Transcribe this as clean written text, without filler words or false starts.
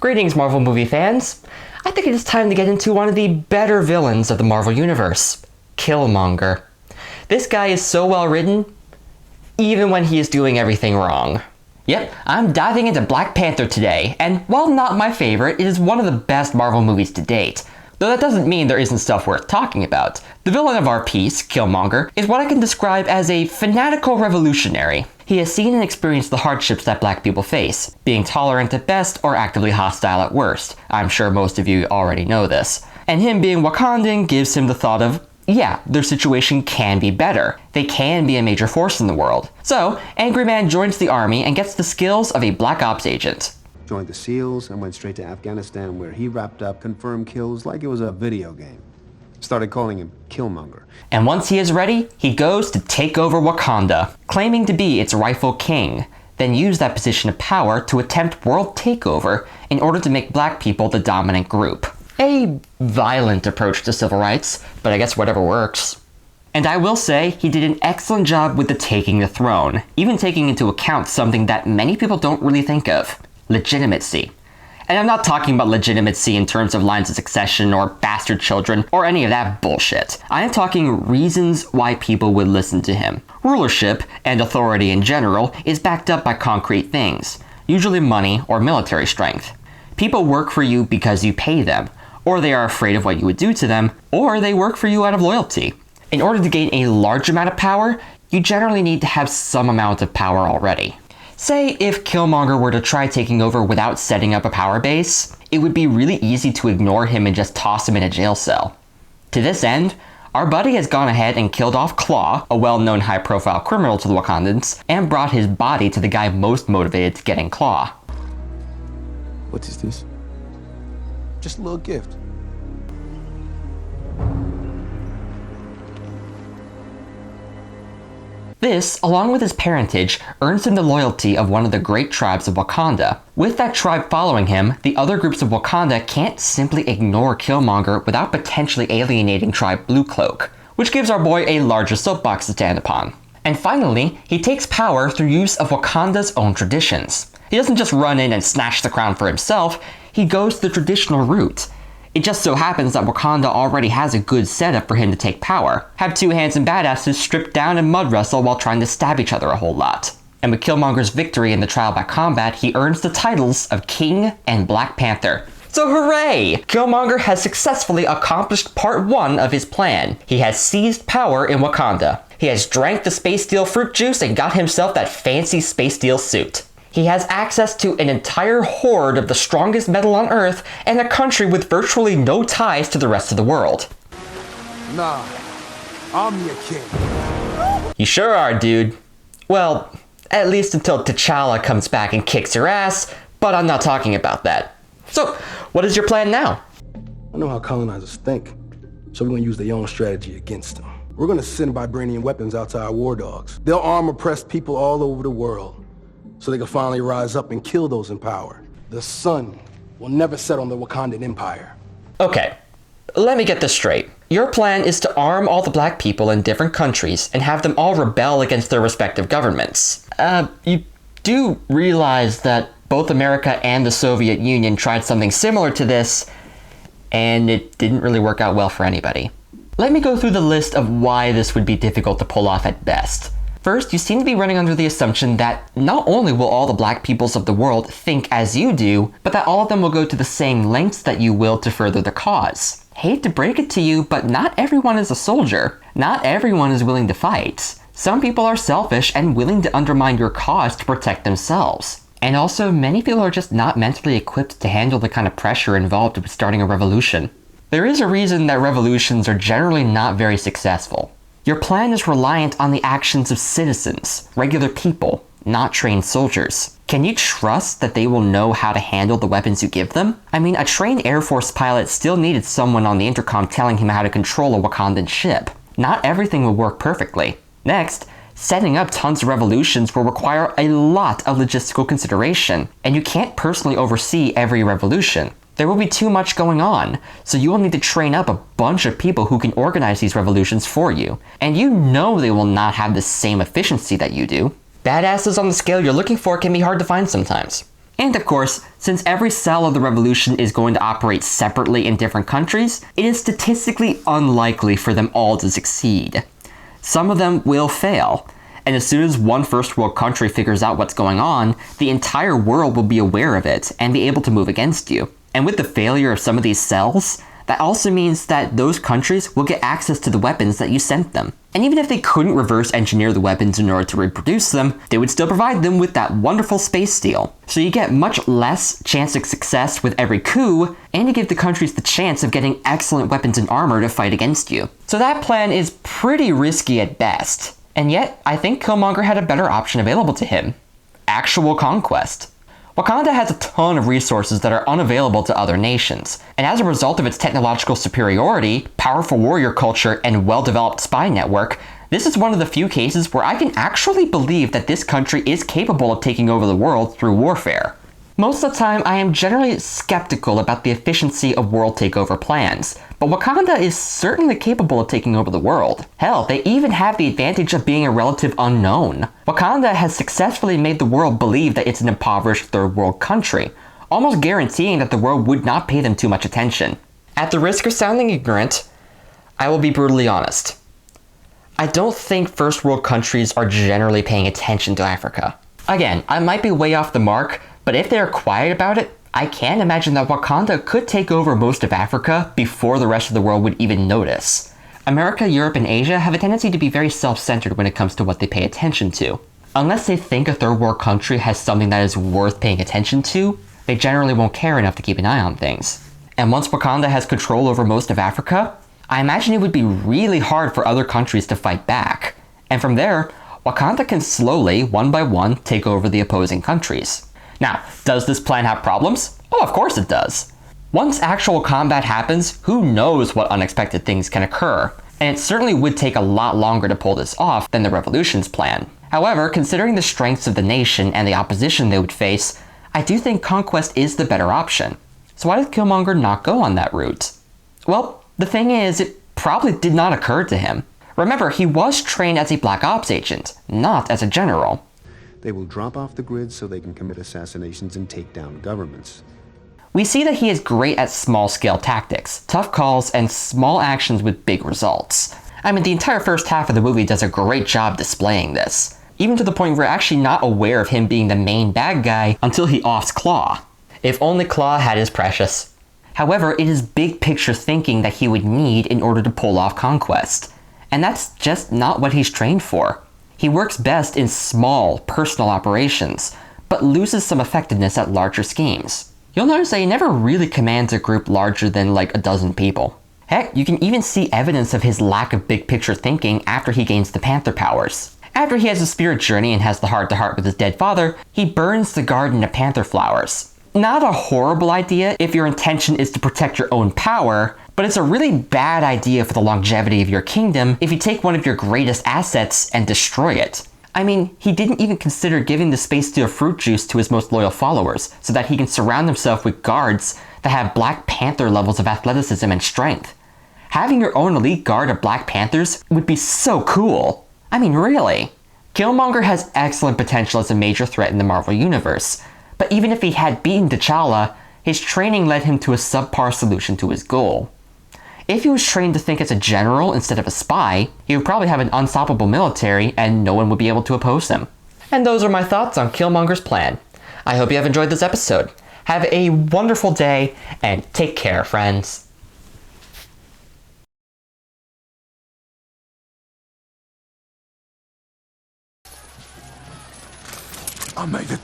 Greetings, Marvel movie fans. I think it is time to get into one of the better villains of the Marvel Universe, Killmonger. This guy is so well written, even when he is doing everything wrong. Yep, I'm diving into Black Panther today, and while not my favorite, it is one of the best Marvel movies to date. Though that doesn't mean there isn't stuff worth talking about. The villain of our piece, Killmonger, is what I can describe as a fanatical revolutionary. He has seen and experienced the hardships that black people face, being tolerant at best or actively hostile at worst. I'm sure most of you already know this. And him being Wakandan gives him the thought of, yeah, their situation can be better. They can be a major force in the world. So, Angry Man joins the army and gets the skills of a Black Ops agent. Joined the SEALs and went straight to Afghanistan, where he wrapped up confirmed kills like it was a video game. Started calling him Killmonger. And once he is ready, he goes to take over Wakanda, claiming to be its rightful king, then use that position of power to attempt world takeover in order to make black people the dominant group. A violent approach to civil rights, but I guess whatever works. And I will say, he did an excellent job with the taking the throne, even taking into account something that many people don't really think of. Legitimacy. And I'm not talking about legitimacy in terms of lines of succession or bastard children or any of that bullshit. I am talking reasons why people would listen to him. Rulership, and authority in general, is backed up by concrete things, usually money or military strength. People work for you because you pay them, or they are afraid of what you would do to them, or they work for you out of loyalty. In order to gain a large amount of power, you generally need to have some amount of power already. Say if Killmonger were to try taking over without setting up a power base, it would be really easy to ignore him and just toss him in a jail cell. To this end, our buddy has gone ahead and killed off Claw, a well-known high-profile criminal to the Wakandans, and brought his body to the guy most motivated to getting Claw. What is this? Just a little gift. This, along with his parentage, earns him the loyalty of one of the great tribes of Wakanda. With that tribe following him, the other groups of Wakanda can't simply ignore Killmonger without potentially alienating tribe Blue Cloak, which gives our boy a larger soapbox to stand upon. And finally, he takes power through use of Wakanda's own traditions. He doesn't just run in and snatch the crown for himself, he goes the traditional route. It just so happens that Wakanda already has a good setup for him to take power. Have two handsome badasses stripped down and mud wrestle while trying to stab each other a whole lot. And with Killmonger's victory in the trial by combat, he earns the titles of King and Black Panther. So hooray! Killmonger has successfully accomplished part 1 of his plan. He has seized power in Wakanda. He has drank the Space Steel fruit juice and got himself that fancy Space Steel suit. He has access to an entire horde of the strongest metal on Earth and a country with virtually no ties to the rest of the world. Nah, I'm your king. You sure are, dude. Well, at least until T'Challa comes back and kicks your ass, but I'm not talking about that. So, what is your plan now? I know how colonizers think, so we're gonna use their own strategy against them. We're gonna send vibranium weapons out to our war dogs. They'll arm oppressed people all over the world, so they can finally rise up and kill those in power. The sun will never set on the Wakandan Empire. Okay, let me get this straight. Your plan is to arm all the black people in different countries and have them all rebel against their respective governments. You do realize that both America and the Soviet Union tried something similar to this, and it didn't really work out well for anybody. Let me go through the list of why this would be difficult to pull off at best. First, you seem to be running under the assumption that not only will all the black peoples of the world think as you do, but that all of them will go to the same lengths that you will to further the cause. Hate to break it to you, but not everyone is a soldier. Not everyone is willing to fight. Some people are selfish and willing to undermine your cause to protect themselves. And also, many people are just not mentally equipped to handle the kind of pressure involved with starting a revolution. There is a reason that revolutions are generally not very successful. Your plan is reliant on the actions of citizens, regular people, not trained soldiers. Can you trust that they will know how to handle the weapons you give them? I mean, a trained Air Force pilot still needed someone on the intercom telling him how to control a Wakandan ship. Not everything will work perfectly. Next, setting up tons of revolutions will require a lot of logistical consideration, and you can't personally oversee every revolution. There will be too much going on, so you will need to train up a bunch of people who can organize these revolutions for you. And you know they will not have the same efficiency that you do. Badasses on the scale you're looking for can be hard to find sometimes. And of course, since every cell of the revolution is going to operate separately in different countries, it is statistically unlikely for them all to succeed. Some of them will fail, and as soon as one first world country figures out what's going on, the entire world will be aware of it and be able to move against you. And with the failure of some of these cells, that also means that those countries will get access to the weapons that you sent them. And even if they couldn't reverse engineer the weapons in order to reproduce them, they would still provide them with that wonderful space steel. So you get much less chance of success with every coup, and you give the countries the chance of getting excellent weapons and armor to fight against you. So that plan is pretty risky at best. And yet, I think Killmonger had a better option available to him. Actual conquest. Wakanda has a ton of resources that are unavailable to other nations, and as a result of its technological superiority, powerful warrior culture, and well-developed spy network, this is one of the few cases where I can actually believe that this country is capable of taking over the world through warfare. Most of the time, I am generally skeptical about the efficiency of world takeover plans, but Wakanda is certainly capable of taking over the world. Hell, they even have the advantage of being a relative unknown. Wakanda has successfully made the world believe that it's an impoverished third world country, almost guaranteeing that the world would not pay them too much attention. At the risk of sounding ignorant, I will be brutally honest. I don't think first world countries are generally paying attention to Africa. Again, I might be way off the mark, but if they are quiet about it, I can imagine that Wakanda could take over most of Africa before the rest of the world would even notice. America, Europe, and Asia have a tendency to be very self-centered when it comes to what they pay attention to. Unless they think a third world country has something that is worth paying attention to, they generally won't care enough to keep an eye on things. And once Wakanda has control over most of Africa, I imagine it would be really hard for other countries to fight back. And from there, Wakanda can slowly, one by one, take over the opposing countries. Now, does this plan have problems? Oh, of course it does. Once actual combat happens, who knows what unexpected things can occur, and it certainly would take a lot longer to pull this off than the revolution's plan. However, considering the strengths of the nation and the opposition they would face, I do think conquest is the better option. So why did Killmonger not go on that route? Well, the thing is, it probably did not occur to him. Remember, he was trained as a Black Ops agent, not as a general. They will drop off the grid so they can commit assassinations and take down governments. We see that he is great at small-scale tactics, tough calls, and small actions with big results. I mean, the entire first half of the movie does a great job displaying this, even to the point where we're actually not aware of him being the main bad guy until he offs Claw. If only Claw had his precious. However, it is big picture thinking that he would need in order to pull off conquest, and that's just not what he's trained for. He works best in small, personal operations, but loses some effectiveness at larger schemes. You'll notice that he never really commands a group larger than like a dozen people. Heck, you can even see evidence of his lack of big picture thinking after he gains the Panther powers. After he has a spirit journey and has the heart-to-heart with his dead father, he burns the garden of panther flowers. Not a horrible idea if your intention is to protect your own power, but it's a really bad idea for the longevity of your kingdom if you take one of your greatest assets and destroy it. I mean, he didn't even consider giving the space steel fruit juice to his most loyal followers so that he can surround himself with guards that have Black Panther levels of athleticism and strength. Having your own elite guard of Black Panthers would be so cool. I mean, really. Killmonger has excellent potential as a major threat in the Marvel Universe, but even if he had beaten T'Challa, his training led him to a subpar solution to his goal. If he was trained to think as a general instead of a spy, he would probably have an unstoppable military and no one would be able to oppose him. And those are my thoughts on Killmonger's plan. I hope you have enjoyed this episode. Have a wonderful day and take care, friends. I made it.